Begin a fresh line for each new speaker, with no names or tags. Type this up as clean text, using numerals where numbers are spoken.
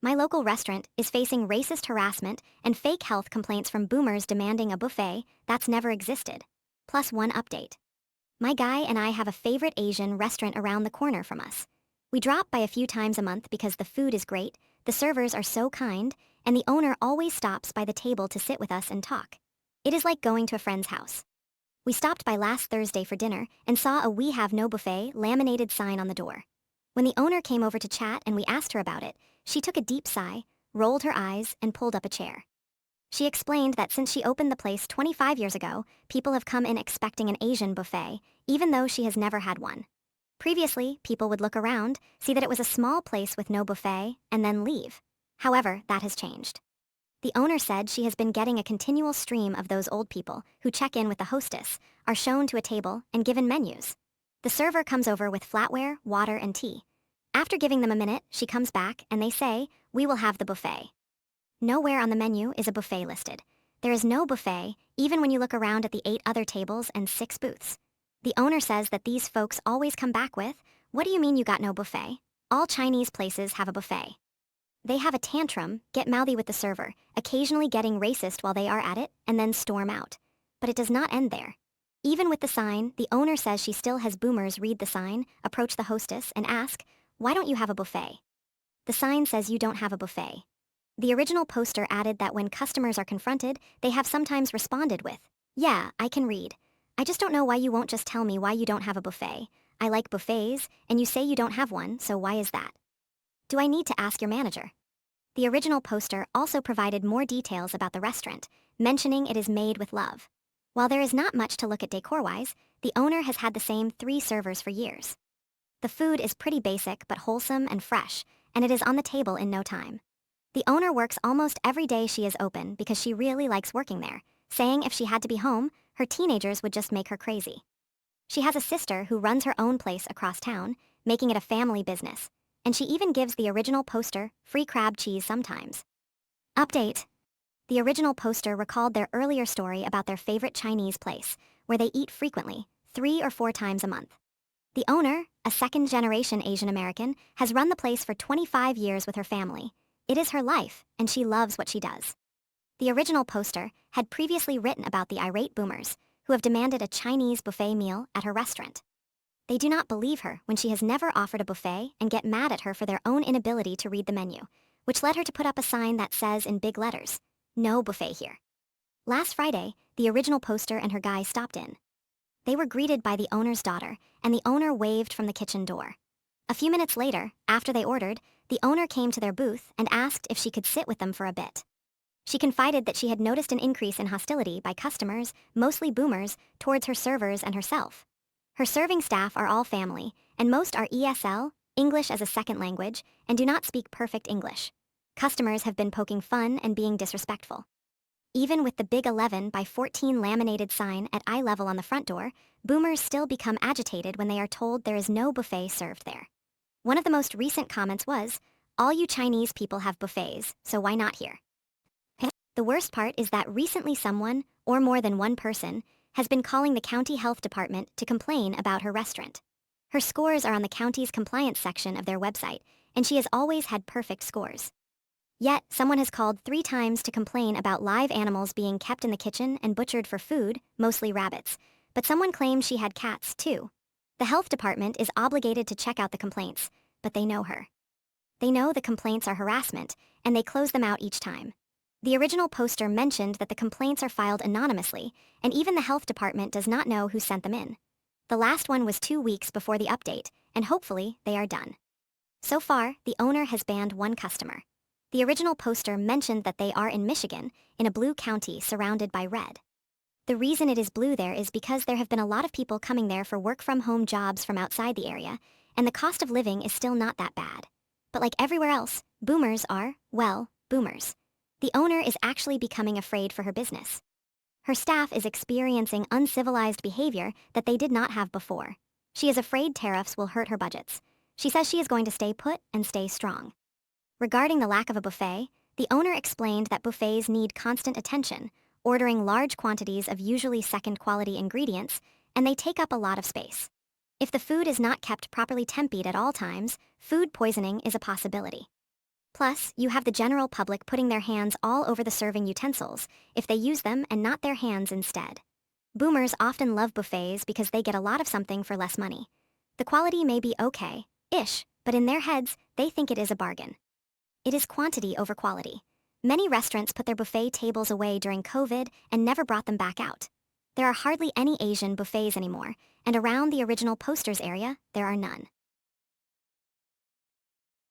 My local restaurant is facing racist harassment and fake health complaints from boomers demanding a buffet that's never existed. Plus one update. My guy and I have a favorite Asian restaurant around the corner from us. We drop by a few times a month because the food is great, the servers are so kind, and the owner always stops by the table to sit with us and talk. It is like going to a friend's house. We stopped by last Thursday for dinner and saw a "We have no buffet" laminated sign on the door. When the owner came over to chat and we asked her about it, she took a deep sigh, rolled her eyes, and pulled up a chair. She explained that since she opened the place 25 years ago, people have come in expecting an Asian buffet, even though she has never had one. Previously, people would look around, see that it was a small place with no buffet, and then leave. However, that has changed. The owner said she has been getting a continual stream of those old people who check in with the hostess, are shown to a table, and given menus. The server comes over with flatware, water, and tea. After giving them a minute, she comes back, and they say, "We will have the buffet." Nowhere on the menu is a buffet listed. There is no buffet, even when you look around at the 8 other tables and 6 booths. The owner says that these folks always come back with, "What do you mean you got no buffet? All Chinese places have a buffet." They have a tantrum, get mouthy with the server, occasionally getting racist while they are at it, and then storm out. But it does not end there. Even with the sign, the owner says she still has boomers read the sign, approach the hostess, and ask, "Why don't you have a buffet?" The sign says you don't have a buffet. The original poster added that when customers are confronted, they have sometimes responded with, "Yeah, I can read. I just don't know why you won't just tell me why you don't have a buffet. I like buffets, and you say you don't have one, so why is that? Do I need to ask your manager?" The original poster also provided more details about the restaurant, mentioning it is made with love. While there is not much to look at decor-wise, the owner has had the same 3 servers for years. The food is pretty basic but wholesome and fresh, and it is on the table in no time. The owner works almost every day she is open because she really likes working there, saying if she had to be home, her teenagers would just make her crazy. She has a sister who runs her own place across town, making it a family business, and she even gives the original poster free crab cheese sometimes. Update. The original poster recalled their earlier story about their favorite Chinese place, where they eat frequently, 3 or 4 times a month. The owner, a second-generation Asian American, has run the place for 25 years with her family. It is her life, and she loves what she does. The original poster had previously written about the irate boomers, who have demanded a Chinese buffet meal at her restaurant. They do not believe her when she has never offered a buffet and get mad at her for their own inability to read the menu, which led her to put up a sign that says in big letters, "No buffet here." Last Friday, the original poster and her guy stopped in. They were greeted by the owner's daughter, and the owner waved from the kitchen door. A few minutes later, after they ordered, the owner came to their booth and asked if she could sit with them for a bit. She confided that she had noticed an increase in hostility by customers, mostly boomers, towards her servers and herself. Her serving staff are all family, and most are ESL, English as a second language, and do not speak perfect English. Customers have been poking fun and being disrespectful. Even with the big 11 by 14 laminated sign at eye level on the front door, boomers still become agitated when they are told there is no buffet served there. One of the most recent comments was, "All you Chinese people have buffets, so why not here?" The worst part is that recently someone, or more than one person, has been calling the county health department to complain about her restaurant. Her scores are on the county's compliance section of their website, and she has always had perfect scores. Yet, someone has called 3 times to complain about live animals being kept in the kitchen and butchered for food, mostly rabbits, but someone claims she had cats, too. The health department is obligated to check out the complaints, but they know her. They know the complaints are harassment, and they close them out each time. The original poster mentioned that the complaints are filed anonymously, and even the health department does not know who sent them in. The last one was 2 weeks before the update, and hopefully they are done. So far, the owner has banned 1 customer. The original poster mentioned that they are in Michigan, in a blue county surrounded by red. The reason it is blue there is because there have been a lot of people coming there for work-from-home jobs from outside the area, and the cost of living is still not that bad. But like everywhere else, boomers are, well, boomers. The owner is actually becoming afraid for her business. Her staff is experiencing uncivilized behavior that they did not have before. She is afraid tariffs will hurt her budgets. She says she is going to stay put and stay strong. Regarding the lack of a buffet, the owner explained that buffets need constant attention, ordering large quantities of usually second-quality ingredients, and they take up a lot of space. If the food is not kept properly tempered at all times, food poisoning is a possibility. Plus, you have the general public putting their hands all over the serving utensils if they use them and not their hands instead. Boomers often love buffets because they get a lot of something for less money. The quality may be okay-ish, but in their heads, they think it is a bargain. It is quantity over quality. Many restaurants put their buffet tables away during COVID and never brought them back out. There are hardly any Asian buffets anymore, and around the original posters area, there are none.